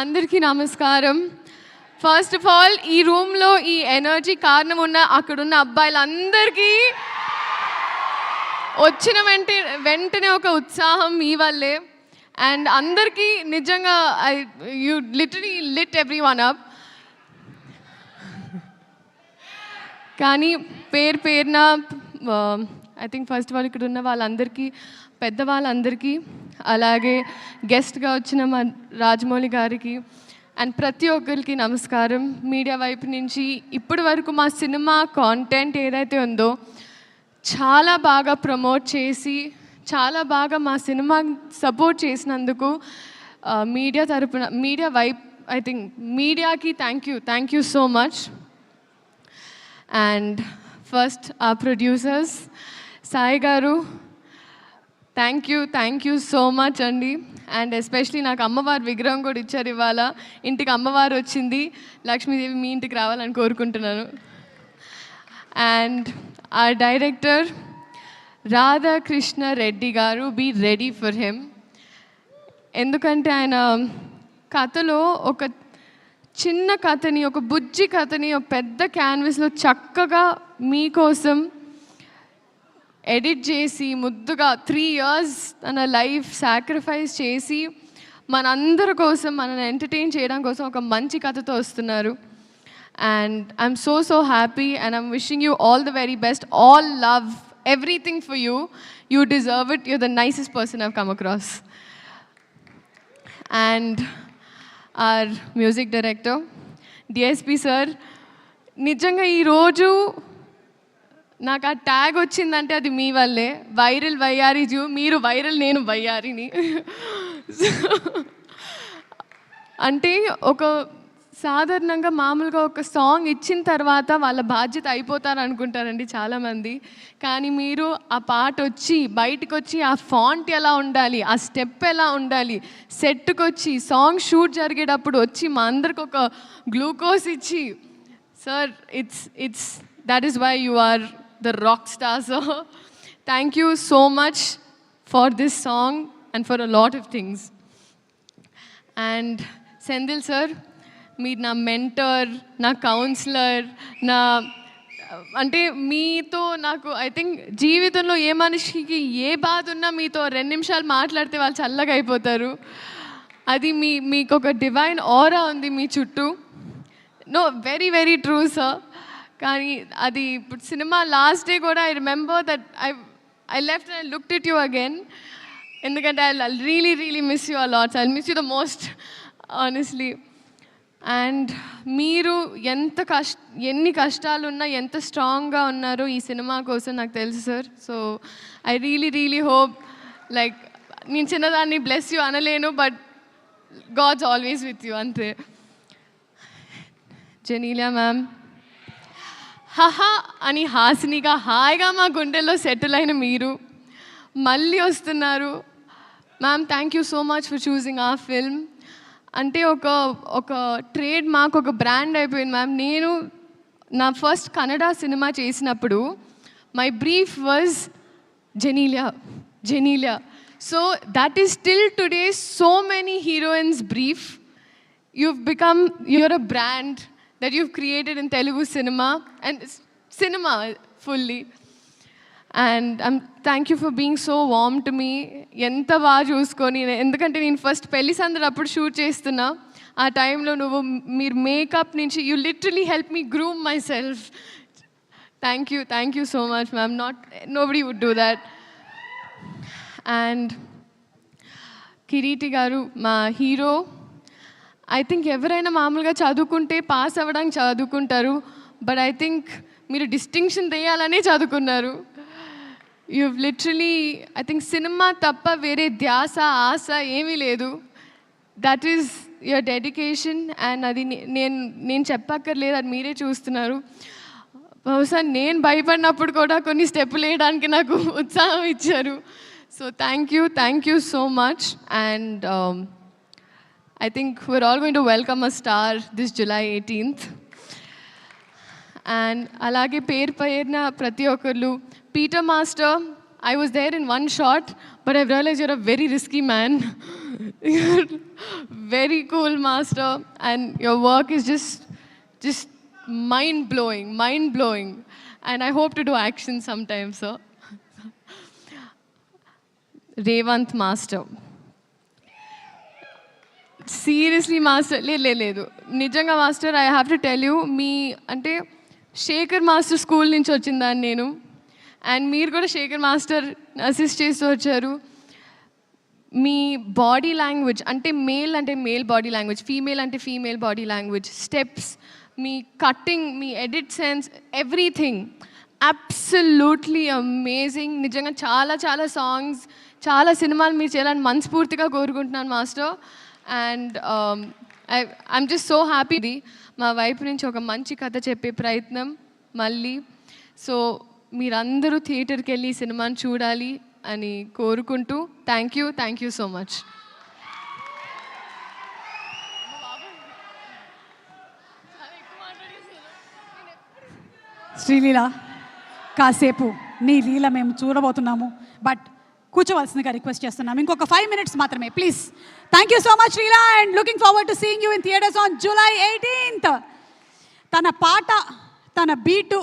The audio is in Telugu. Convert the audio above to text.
అందరికీ నమస్కారం. ఫస్ట్ ఆఫ్ ఆల్ ఈ రూమ్లో ఈ ఎనర్జీ కారణం ఉన్న అక్కడున్న అబ్బాయిలందరికీ వచ్చిన వెంటనే ఒక ఉత్సాహం మీ వల్లే. అండ్ అందరికీ నిజంగా you literally lit every one up. కానీ పేరున I think first of all ఇక్కడ ఉన్న వాళ్ళందరికీ, పెద్దవాళ్ళందరికీ, అలాగే గెస్ట్గా వచ్చిన మా రాజమౌళి గారికి అండ్ ప్రతి ఒక్కరికి నమస్కారం. మీడియా వైపు నుంచి ఇప్పటి వరకు మా సినిమా కాంటెంట్ ఏదైతే ఉందో చాలా బాగా ప్రమోట్ చేసి, చాలా బాగా మా సినిమా సపోర్ట్ చేసినందుకు మీడియా తరపున, మీడియా వైపు ఐ థింక్ మీడియాకి thank you so much. And first ఆ ప్రొడ్యూసర్స్ సాయి గారు, థ్యాంక్ యూ సో మచ్ అండి. అండ్ ఎస్పెషలీ నాకు అమ్మవారి విగ్రహం కూడా ఇచ్చారు ఇవాళ. ఇంటికి అమ్మవారు వచ్చింది, లక్ష్మీదేవి మీ ఇంటికి రావాలని కోరుకుంటున్నాను. అండ్ ఆ డైరెక్టర్ రాధాకృష్ణ రెడ్డి గారు, బీ రెడీ ఫర్ హిమ్. ఎందుకంటే ఆయన కథలో ఒక చిన్న కథని, ఒక బుజ్జి కథని ఒక పెద్ద క్యాన్వస్లో చక్కగా మీకోసం ఎడిట్ చేసి ముద్దుగా 3 years తన లైఫ్ సాక్రిఫైస్ చేసి మనందరి కోసం, మనల్ని ఎంటర్టైన్ చేయడం కోసం ఒక మంచి కథతో వస్తున్నారు. And I'm so happy and I'm wishing you all the very best. All love, everything for you. You deserve it. You're the nicest person I've come across. And our music director DSP sir, నిజంగా ఈరోజు నాకు ఆ ట్యాగ్ వచ్చిందంటే అది మీ వల్లే. వైరల్ వయ్యారి జూ, మీరు వైరల్, నేను వయ్యారిని. అంటే ఒక సాధారణంగా మామూలుగా ఒక సాంగ్ ఇచ్చిన తర్వాత వాళ్ళ బాధ్యత అయిపోతారు అనుకుంటారండి చాలామంది. కానీ మీరు ఆ పాట వచ్చి బయటకు వచ్చి ఆ ఫాంట్ ఎలా ఉండాలి, ఆ స్టెప్ ఎలా ఉండాలి, సెట్కి వచ్చి సాంగ్ షూట్ జరిగేటప్పుడు వచ్చి మా అందరికి ఒక గ్లూకోజ్ ఇచ్చి, sir it's that is why you are the rock star. So thank you so much for this song and for a lot of things. And Sendil sir, మీరు నా మెంటర్, నా కౌన్సిలర్, నా అంటే మీతో నాకు ఐ థింక్ జీవితంలో ఏ మనిషికి ఏ బాధ ఉన్నా మీతో 2 నిమిషాలు మాట్లాడితే వాళ్ళు చల్లగా అయిపోతారు. అది మీకు ఒక డివైన్ ఆరా ఉంది మీ చుట్టూ. No, very true sir. కానీ అది ఇప్పుడు సినిమా లాస్ట్ డే కూడా I remember that I left and I looked at you again. ఎందుకంటే I really miss you a lots. I miss you the most honestly. అండ్ మీరు ఎన్ని కష్టాలున్నా ఎంత స్ట్రాంగ్గా ఉన్నారో ఈ సినిమా కోసం నాకు తెలుసు sir. So I really hope, like నేను చిన్నదాన్ని బ్లెస్ యూ అనలేను, but god's always with you, అంతే. జెనీలియా మ్యామ్, హహా అని హాసినిగా హాయిగా మా గుండెల్లో సెటిల్ అయిన మీరు మళ్ళీ వస్తున్నారు. Ma'am, thank you so much for choosing ఆ ఫిల్మ్. అంటే ఒక ట్రేడ్ మార్క్, ఒక బ్రాండ్ అయిపోయింది మ్యామ్. నేను నా ఫస్ట్ కన్నడ సినిమా చేసినప్పుడు my brief was Genelia. So that is still today so many heroines brief. you're a brand that you've created in Telugu cinema and cinema fully. And thank you for being so warm to me. ఎంత బాగా చూసుకొని, ఎందుకంటే నేను ఫస్ట్ పెళ్లి సందడి అప్పుడు షూట్ చేస్తున్నా. ఆ టైంలో మీరు మేకప్ నుంచి you literally help me groom myself. Thank you so much ma'am. Nobody would do that. And Kireeti గారు, మా హీరో. ఐ థింక్ ఎవరైనా మామూలుగా చదువుకుంటే పాస్ అవ్వడానికి చదువుకుంటారు, బట్ ఐ థింక్ మీరు డిస్టింక్షన్ తీయాలనే చదువుకున్నారు. You literally I think cinema తప్ప వేరే ధ్యాస, ఆశ ఏమీ లేదు. That is your dedication. And అది నేను చెప్పక్కర్లేదు, అది మీరే చూస్తున్నారు. బహుశా నేను భయపడినప్పుడు కూడా కొన్ని స్టెప్పులు వేయడానికి నాకు ఉత్సాహం ఇచ్చారు. So thank you so much. And I think we're all going to welcome a star this July 18th. And alage పేరున ప్రతి ఒక్కరు, Peter master, I was there in one shot, but I've realized you're a very risky man. You're very cool, master, and your work is just mind blowing. And I hope to do action sometime, sir. Revant master. Seriously master లేదు నిజంగా master, I have to tell you, మీ అంటే శేఖర్ మాస్టర్ స్కూల్ నుంచి వచ్చిందాన్ని నేను, అండ్ మీరు కూడా శేఖర్ మాస్టర్ అసిస్ట్ చేస్తూ వచ్చారు. మీ బాడీ లాంగ్వేజ్ అంటే మేల్ బాడీ లాంగ్వేజ్, ఫీమేల్ అంటే ఫీమేల్ బాడీ లాంగ్వేజ్, స్టెప్స్, మీ కట్టింగ్, మీ edit sense, everything absolutely amazing. నిజంగా చాలా చాలా సాంగ్స్, చాలా సినిమాలు మీరు చేయాలని మనస్ఫూర్తిగా కోరుకుంటున్నాను master. And I'm just so happy. మా వైపు నుంచి ఒక మంచి కథ చెప్పే ప్రయత్నం మళ్ళీ. సో మీరందరూ థియేటర్కి వెళ్ళి ఈ సినిమాని చూడాలి అని కోరుకుంటూ thank you so much. Sreeleela, కాసేపు నీ లీల మేము చూడబోతున్నాము, బట్ కూర్చోవలసిందిగా రిక్వెస్ట్ చేస్తున్నాం. ఇంకొక 5 minutes మాత్రమే please. Thank you so much Sreela, and looking forward to seeing you in theatres on July 18th. తన పాట, తన బీటు